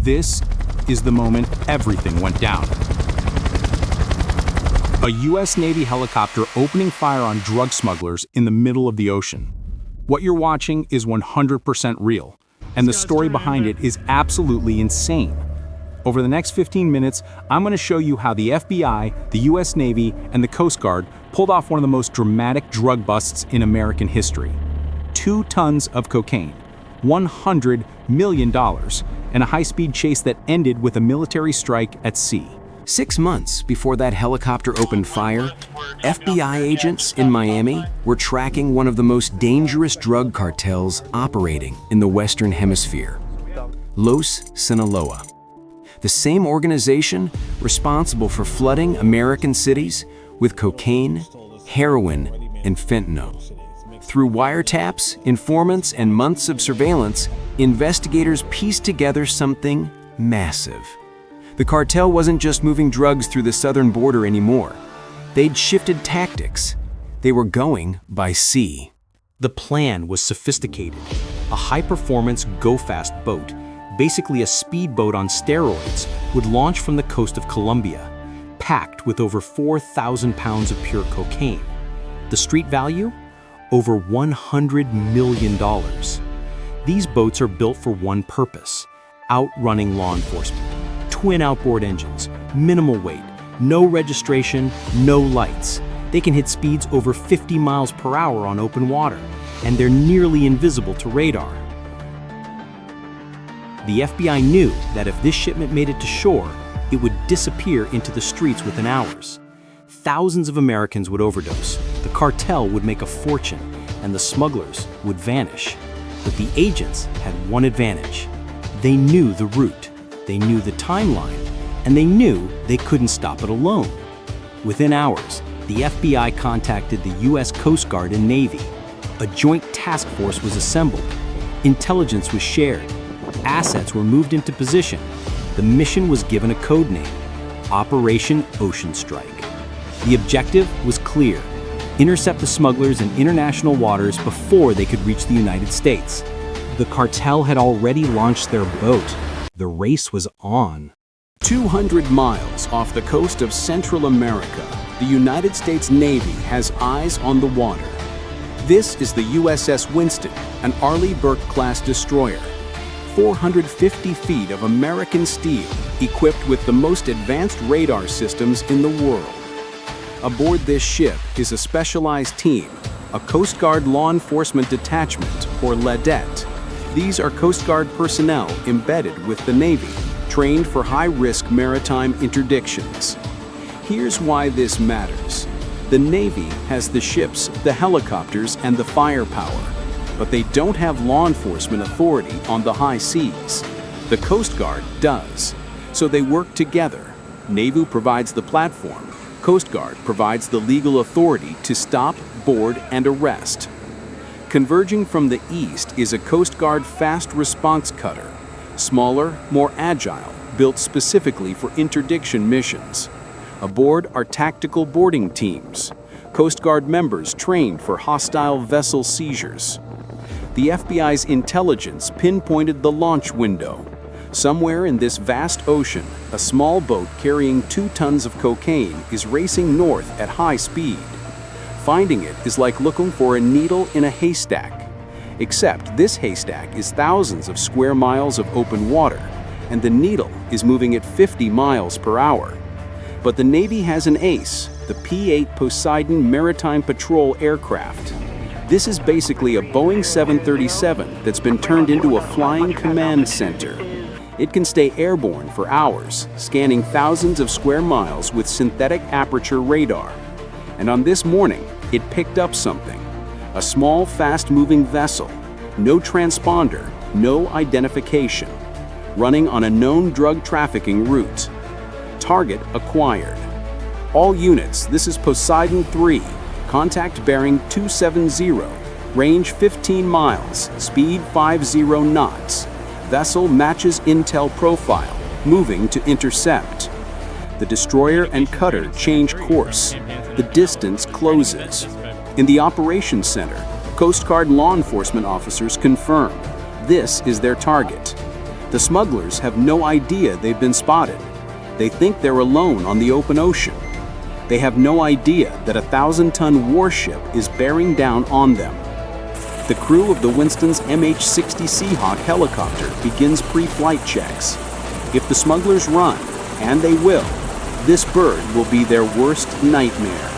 This is the moment everything went down. A U.S. Navy helicopter opening fire on drug smugglers in the middle of the ocean. What you're watching is 100% real, and the story behind it is absolutely insane. Over the next 15 minutes, I'm going to show you how the FBI, the U.S. Navy, and the Coast Guard pulled off one of the most dramatic drug busts in American history. 2 tons of cocaine, $100 million, and a high-speed chase that ended with a military strike at sea. 6 months before that helicopter opened fire, FBI agents in Miami were tracking one of the most dangerous drug cartels operating in the Western Hemisphere, Los Sinaloa. The same organization responsible for flooding American cities with cocaine, heroin, and fentanyl. Through wiretaps, informants, and months of surveillance, investigators pieced together something massive. The cartel wasn't just moving drugs through the southern border anymore. They'd shifted tactics. They were going by sea. The plan was sophisticated. A high-performance go-fast boat, basically a speedboat on steroids, would launch from the coast of Colombia, packed with over 4,000 pounds of pure cocaine. The street value? Over $100 million. These boats are built for one purpose: outrunning law enforcement. Twin outboard engines, minimal weight, no registration, no lights. They can hit speeds over 50 miles per hour on open water, and they're nearly invisible to radar. The FBI knew that if this shipment made it to shore, it would disappear into the streets within hours. Thousands of Americans would overdose, the cartel would make a fortune, and the smugglers would vanish. But the agents had one advantage. They knew the route, they knew the timeline, and they knew they couldn't stop it alone. Within hours, the FBI contacted the U.S. Coast Guard and Navy. A joint task force was assembled. Intelligence was shared. Assets were moved into position. The mission was given a code name: Operation Ocean Strike. The objective was clear: intercept the smugglers in international waters before they could reach the United States. The cartel had already launched their boat. The race was on. 200 miles off the coast of Central America, the United States Navy has eyes on the water. This is the USS Winston, an Arleigh Burke-class destroyer. 450 feet of American steel, equipped with the most advanced radar systems in the world. Aboard this ship is a specialized team, a Coast Guard Law Enforcement Detachment, or LADET. These are Coast Guard personnel embedded with the Navy, trained for high-risk maritime interdictions. Here's why this matters. The Navy has the ships, the helicopters, and the firepower, but they don't have law enforcement authority on the high seas. The Coast Guard does. So they work together. Navy provides the platform. Coast Guard provides the legal authority to stop, board, and arrest. Converging from the east is a Coast Guard fast response cutter, smaller, more agile, built specifically for interdiction missions. Aboard are tactical boarding teams, Coast Guard members trained for hostile vessel seizures. The FBI's intelligence pinpointed the launch window. Somewhere in this vast ocean, a small boat carrying 2 tons of cocaine is racing north at high speed. Finding it is like looking for a needle in a haystack. Except this haystack is thousands of square miles of open water, and the needle is moving at 50 miles per hour. But the Navy has an ace, the P-8 Poseidon Maritime Patrol aircraft. This is basically a Boeing 737 that's been turned into a flying command center. It can stay airborne for hours, scanning thousands of square miles with synthetic aperture radar. And on this morning, it picked up something. A small, fast-moving vessel. No transponder, no identification. Running on a known drug trafficking route. Target acquired. All units, this is Poseidon 3. Contact bearing 270. Range 15 miles. Speed 50 knots. Vessel matches intel profile. Moving to intercept. The destroyer and cutter change course. The distance closes. In the operations center, Coast Guard law enforcement officers confirm this is their target. The smugglers have no idea they've been spotted. They think they're alone on the open ocean. They have no idea that a 1,000-ton warship is bearing down on them. The crew of the Winston's MH-60 Seahawk helicopter begins pre-flight checks. If the smugglers run, and they will, this bird will be their worst nightmare.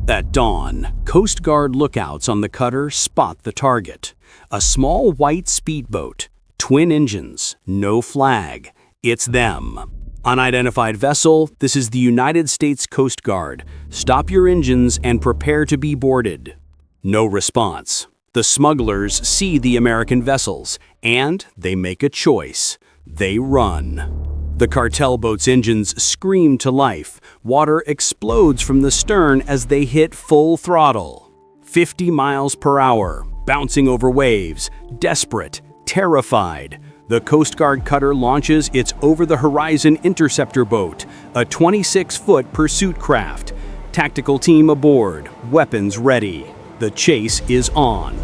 At dawn, Coast Guard lookouts on the cutter spot the target. A small white speedboat, twin engines, no flag. It's them. Unidentified vessel, this is the United States Coast Guard. Stop your engines and prepare to be boarded. No response. The smugglers see the American vessels, and they make a choice. They run. The cartel boat's engines scream to life. Water explodes from the stern as they hit full throttle. 50 miles per hour, bouncing over waves, desperate, terrified. The Coast Guard cutter launches its over-the-horizon interceptor boat, a 26-foot pursuit craft. Tactical team aboard, weapons ready. The chase is on.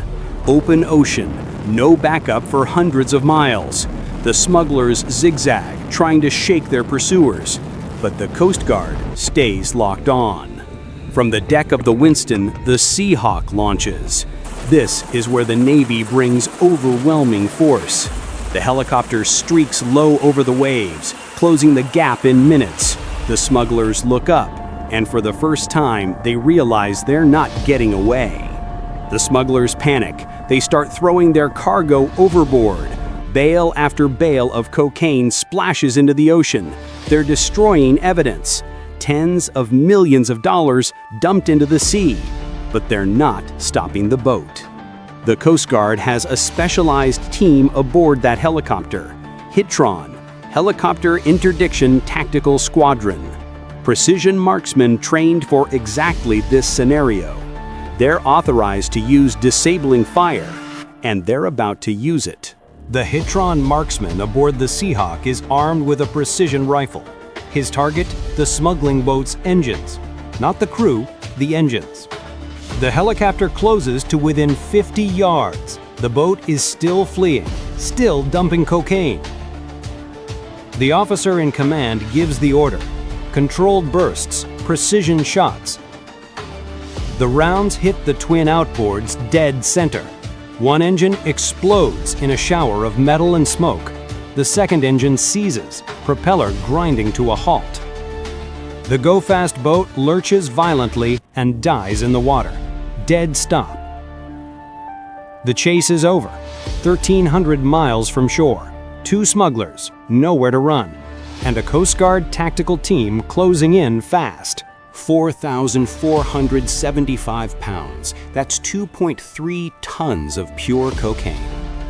Open ocean, no backup for hundreds of miles. The smugglers zigzag, trying to shake their pursuers, but the Coast Guard stays locked on. From the deck of the Winston, the Seahawk launches. This is where the Navy brings overwhelming force. The helicopter streaks low over the waves, closing the gap in minutes. The smugglers look up, and for the first time, they realize they're not getting away. The smugglers panic. They start throwing their cargo overboard. Bale after bale of cocaine splashes into the ocean. They're destroying evidence. Tens of millions of dollars dumped into the sea. But they're not stopping the boat. The Coast Guard has a specialized team aboard that helicopter. HITRON, Helicopter Interdiction Tactical Squadron. Precision marksmen trained for exactly this scenario. They're authorized to use disabling fire, and they're about to use it. The HITRON marksman aboard the Seahawk is armed with a precision rifle. His target, the smuggling boat's engines. Not the crew, the engines. The helicopter closes to within 50 yards. The boat is still fleeing, still dumping cocaine. The officer in command gives the order. Controlled bursts, precision shots. The rounds hit the twin outboards dead center. One engine explodes in a shower of metal and smoke. The second engine seizes, propeller grinding to a halt. The go-fast boat lurches violently and dies in the water. Dead stop. The chase is over. 1,300 miles from shore. Two smugglers, nowhere to run. And a Coast Guard tactical team closing in fast. 4,475 pounds. That's 2.3 tons of pure cocaine.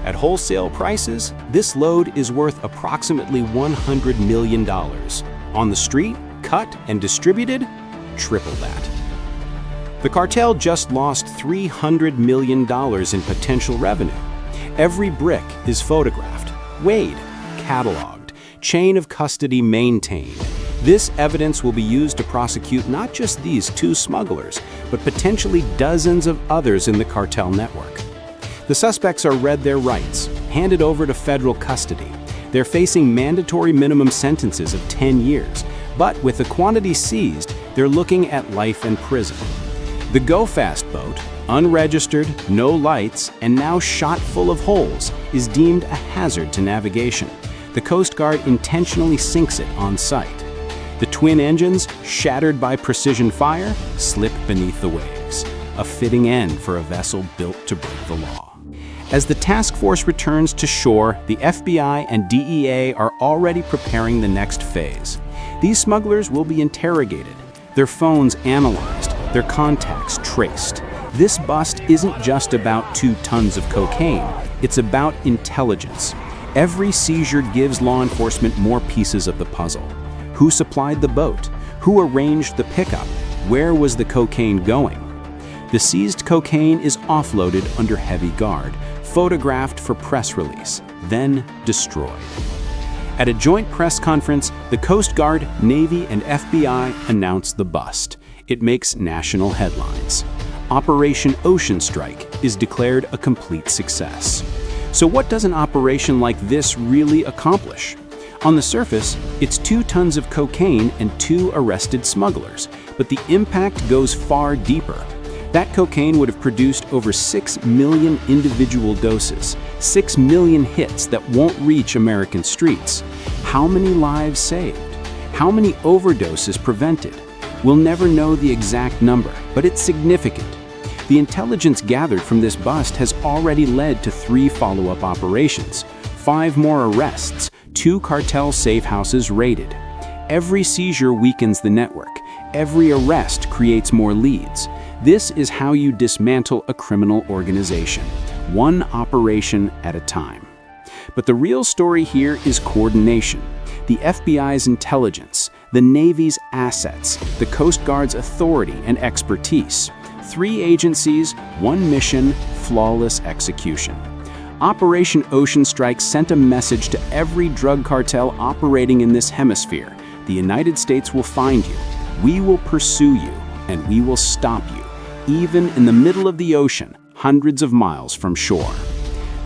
At wholesale prices, this load is worth approximately $100 million. On the street, cut and distributed, triple that. The cartel just lost $300 million in potential revenue. Every brick is photographed, weighed, cataloged, chain of custody maintained. This evidence will be used to prosecute not just these two smugglers, but potentially dozens of others in the cartel network. The suspects are read their rights, handed over to federal custody. They're facing mandatory minimum sentences of 10 years, but with the quantity seized, they're looking at life in prison. The go-fast boat, unregistered, no lights, and now shot full of holes, is deemed a hazard to navigation. The Coast Guard intentionally sinks it on sight. The twin engines, shattered by precision fire, slip beneath the waves. A fitting end for a vessel built to break the law. As the task force returns to shore, the FBI and DEA are already preparing the next phase. These smugglers will be interrogated, their phones analyzed, their contacts traced. This bust isn't just about 2 tons of cocaine, it's about intelligence. Every seizure gives law enforcement more pieces of the puzzle. Who supplied the boat? Who arranged the pickup? Where was the cocaine going? The seized cocaine is offloaded under heavy guard, photographed for press release, then destroyed. At a joint press conference, the Coast Guard, Navy, and FBI announce the bust. It makes national headlines. Operation Ocean Strike is declared a complete success. So what does an operation like this really accomplish? On the surface, it's 2 tons of cocaine and 2 arrested smugglers, but the impact goes far deeper. That cocaine would have produced over 6 million individual doses, 6 million hits that won't reach American streets. How many lives saved? How many overdoses prevented? We'll never know the exact number, but it's significant. The intelligence gathered from this bust has already led to 3 follow-up operations, 5 more arrests, 2 cartel safe houses raided. Every seizure weakens the network. Every arrest creates more leads. This is how you dismantle a criminal organization, one operation at a time. But the real story here is coordination. The FBI's intelligence, the Navy's assets, the Coast Guard's authority and expertise. 3 agencies, 1 mission, flawless execution. Operation Ocean Strike sent a message to every drug cartel operating in this hemisphere. The United States will find you, we will pursue you, and we will stop you, even in the middle of the ocean, hundreds of miles from shore.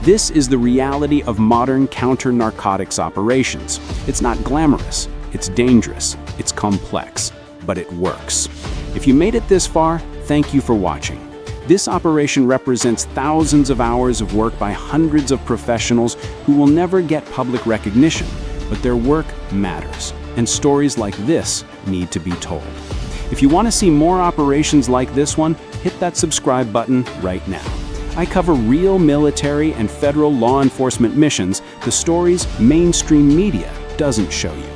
This is the reality of modern counter-narcotics operations. It's not glamorous, it's dangerous, it's complex, but it works. If you made it this far, thank you for watching. This operation represents thousands of hours of work by hundreds of professionals who will never get public recognition, but their work matters, and stories like this need to be told. If you want to see more operations like this one, hit that subscribe button right now. I cover real military and federal law enforcement missions, the stories mainstream media doesn't show you.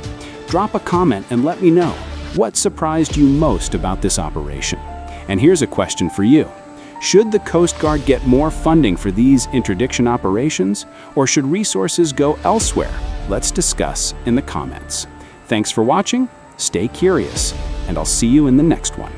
Drop a comment and let me know what surprised you most about this operation. And here's a question for you. Should the Coast Guard get more funding for these interdiction operations, or should resources go elsewhere? Let's discuss in the comments. Thanks for watching, stay curious, and I'll see you in the next one.